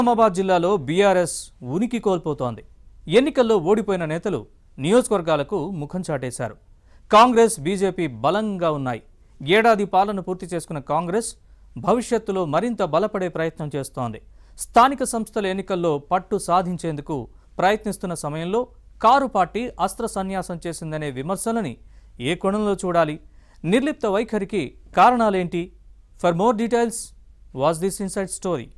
నిజామాబాద్ జిల్లాలో బీఆర్ఎస్ ఉనికి కోల్పోతోంది. ఎన్నికల్లో ఓడిపోయిన నేతలు నియోజకవర్గాలకు ముఖం చాటేశారు. కాంగ్రెస్, బీజేపీ బలంగా ఉన్నాయి. ఏడాది పాలన పూర్తి చేసుకున్న కాంగ్రెస్ భవిష్యత్తులో మరింత బలపడే ప్రయత్నం చేస్తోంది. స్థానిక సంస్థల ఎన్నికల్లో పట్టు సాధించేందుకు ప్రయత్నిస్తున్న సమయంలో కారు పార్టీ అస్త్ర సన్యాసం చేసిందనే విమర్శలని ఏ కోణంలో చూడాలి? నిర్లిప్త వైఖరికి కారణాలేంటి? For more details, watch this inside story.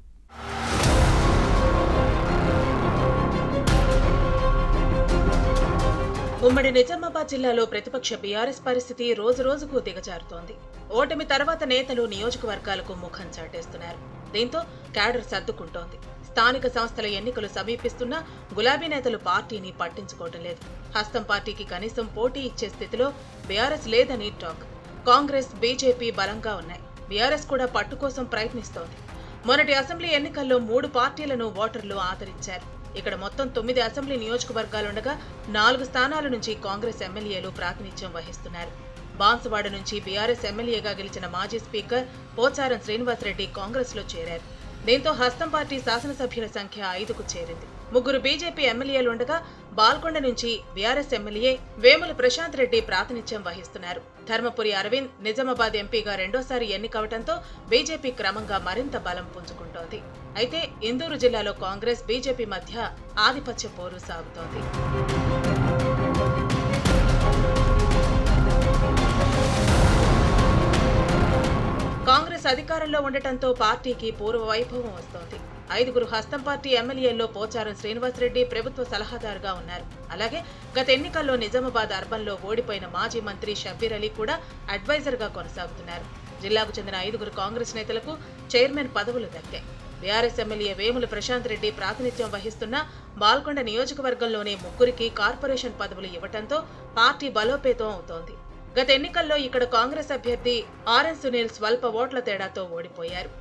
ఉమ్మడి నిజామాబాద్ జిల్లాలో ప్రతిపక్ష బీఆర్ఎస్ పరిస్థితి రోజు రోజుకు దిగజారుతోంది. ఓటమి తర్వాత నేతలు నియోజకవర్గాలకు ముఖం చాటేస్తున్నారు. దీంతో క్యాడర్ సర్దుకుంటోంది. స్థానిక సంస్థల ఎన్నికలు సమీపిస్తున్నా గులాబీ నేతలు పార్టీని పట్టించుకోవడం లేదు. హస్తం పార్టీకి కనీసం పోటీ ఇచ్చే స్థితిలో బీఆర్ఎస్ లేదని టాక్. కాంగ్రెస్, బీజేపీ బలంగా ఉన్నాయి. బీఆర్ఎస్ కూడా పట్టు కోసం ప్రయత్నిస్తోంది. మొన్నటి అసెంబ్లీ ఎన్నికల్లో 3 పార్టీలను ఓటర్లు ఆదరించారు. ఇక్కడ మొత్తం 9 అసెంబ్లీ నియోజకవర్గాలుండగా 4 స్థానాల నుంచి కాంగ్రెస్ ఎమ్మెల్యేలు ప్రాతినిధ్యం వహిస్తున్నారు. బాన్సువాడ నుంచి బీఆర్ఎస్ ఎమ్మెల్యేగా గెలిచిన మాజీ స్పీకర్ పోచారం శ్రీనివాసరెడ్డి కాంగ్రెస్ లో చేరారు. దీంతో హస్తం పార్టీ శాసనసభ్యుల సంఖ్య 5కు చేరింది. 3 బీజేపీ ఎమ్మెల్యేలుండగా బాల్కొండ నుంచి బీఆర్ఎస్ ఎమ్మెల్యే వేముల ప్రశాంత్ రెడ్డి ప్రాతినిధ్యం వహిస్తున్నారు. ధర్మపురి అరవింద్ నిజామాబాద్ ఎంపీగా రెండోసారి ఎన్నికవడంతో బీజేపీ క్రమంగా మరింత బలం పుంజుకుంటోంది. అయితే ఇందూరు జిల్లాలో కాంగ్రెస్, బీజేపీ మధ్య ఆధిపత్య పోరు సాగుతోంది. కాంగ్రెస్ అధికారంలో ఉండటంతో పార్టీకి పూర్వ వైభవం వస్తోంది. 5 హస్తం పార్టీ ఎమ్మెల్యేల్లో పోచారం శ్రీనివాసరెడ్డి ప్రభుత్వ సలహాదారుగా ఉన్నారు. అలాగే గత ఎన్నికల్లో నిజామాబాద్ అర్బన్లో ఓడిపోయిన మాజీ మంత్రి షబ్బీర్ అలీ కూడా అడ్వైజర్ గా కొనసాగుతున్నారు. జిల్లాకు చెందిన 5 కాంగ్రెస్ నేతలకు చైర్మన్ పదవులు దక్కాయి. బీఆర్ఎస్ ఎమ్మెల్యే వేముల ప్రశాంత్ రెడ్డి ప్రాతినిధ్యం వహిస్తున్న బాల్కొండ నియోజకవర్గంలోనే 3కి కార్పొరేషన్ పదవులు ఇవ్వడంతో పార్టీ బలోపేతం అవుతోంది. గత ఎన్నికల్లో ఇక్కడ కాంగ్రెస్ అభ్యర్థి ఆర్ఎన్ సునీల్ స్వల్ప ఓట్ల తేడాతో ఓడిపోయారు.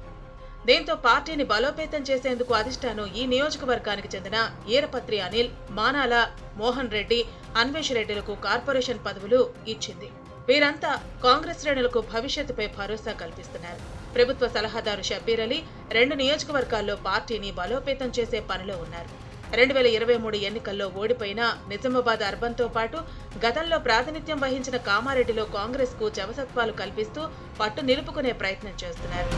దీంతో పార్టీని బలోపేతం చేసేందుకు అధిష్టానం ఈ నియోజకవర్గానికి చెందిన ఈరపత్రి అనిల్, మానాల మోహన్ రెడ్డి, అన్వేష్ రెడ్డిలకు కార్పొరేషన్ పదవులు ఇచ్చింది. వీరంతా కాంగ్రెస్ శ్రేణులకు భవిష్యత్తుపై భరోసా కల్పిస్తున్నారు. ప్రభుత్వ సలహాదారు షబ్బీర్ అలీ 2 నియోజకవర్గాల్లో పార్టీని బలోపేతం చేసే పనిలో ఉన్నారు. 2023 ఎన్నికల్లో ఓడిపోయిన నిజామాబాద్ అర్బన్తో పాటు గతంలో ప్రాతినిధ్యం వహించిన కామారెడ్డిలో కాంగ్రెస్ కు జవసత్వాలు కల్పిస్తూ పట్టు నిలుపుకునే ప్రయత్నం చేస్తున్నారు.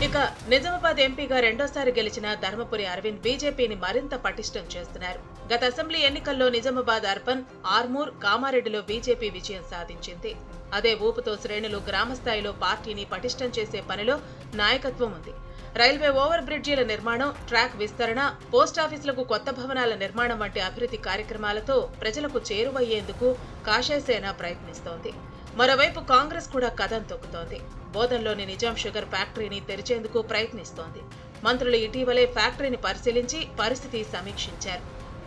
ఇక నిజామాబాద్ ఎంపీగా రెండోసారి గెలిచిన ధర్మపురి అరవింద్ బీజేపీని మరింత పటిష్టం చేస్తున్నారు. గత అసెంబ్లీ ఎన్నికల్లో నిజామాబాద్ అర్బన్, ఆర్మూర్, కామారెడ్డిలో బీజేపీ విజయం సాధించింది. అదే ఊపుతో శ్రేణులు గ్రామస్థాయిలో పార్టీని పటిష్టం చేసే పనిలో నాయకత్వం ఉంది. రైల్వే ఓవర్ బ్రిడ్జీల నిర్మాణం, ట్రాక్ విస్తరణ, పోస్టాఫీసులకు కొత్త భవనాల నిర్మాణం వంటి అభివృద్ధి కార్యక్రమాలతో ప్రజలకు చేరువయ్యేందుకు కాషాయసేన ప్రయత్నిస్తోంది. మరోవైపు కాంగ్రెస్ కూడా కదం తొక్కుతోంది. బోధన్లోని నిజాం షుగర్ ఫ్యాక్టరీని తెరిచేందుకు ప్రయత్నిస్తోంది. మంత్రులు ఇటీవలే ఫ్యాక్టరీని పరిశీలించి పరిస్థితి సమీక్షించారు.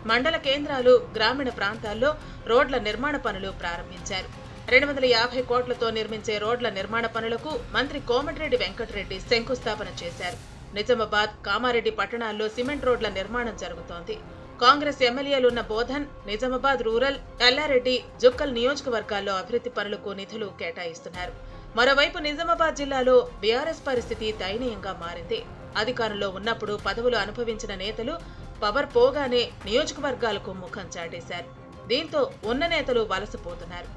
మండల కేంద్రాలు, గ్రామీణ ప్రాంతాల్లో రోడ్ల నిర్మాణ పనులు ప్రారంభించారు. 250 కోట్లతో నిర్మించే రోడ్ల నిర్మాణ పనులకు మంత్రి కోమటిరెడ్డి వెంకటరెడ్డి శంకుస్థాపన చేశారు. నిజామాబాద్, కామారెడ్డి పట్టణాల్లో సిమెంట్ రోడ్ల నిర్మాణం జరుగుతోంది. కాంగ్రెస్ ఎమ్మెల్యేలున్న బోధన్, నిజామాబాద్ రూరల్, ఎల్లారెడ్డి, జుక్కల్ నియోజకవర్గాల్లో అభివృద్ధి పనులకు నిధులు కేటాయిస్తున్నారు. మరోవైపు నిజామాబాద్ జిల్లాలో బీఆర్ఎస్ పరిస్థితి దయనీయంగా మారింది. అధికారంలో ఉన్నప్పుడు పదవులు అనుభవించిన నేతలు పవర్ పోగానే నియోజకవర్గాలకు ముఖం చాటేశారు. దీంతో ఉన్న నేతలు వలసపోతున్నారు.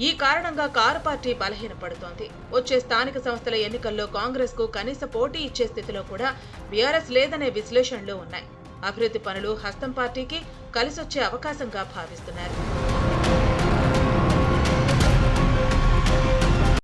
ఈ కారణంగా కారు పార్టీ బలహీనపడుతోంది. వచ్చే స్థానిక సంస్థల ఎన్నికల్లో కాంగ్రెస్ కు కనీస పోటీ ఇచ్చే స్థితిలో కూడా బీఆర్ఎస్ లేదనే విశ్లేషణలు ఉన్నాయి. అభివృద్ధి పనులు హస్తం పార్టీకి కలిసొచ్చే అవకాశంగా భావిస్తున్నారు.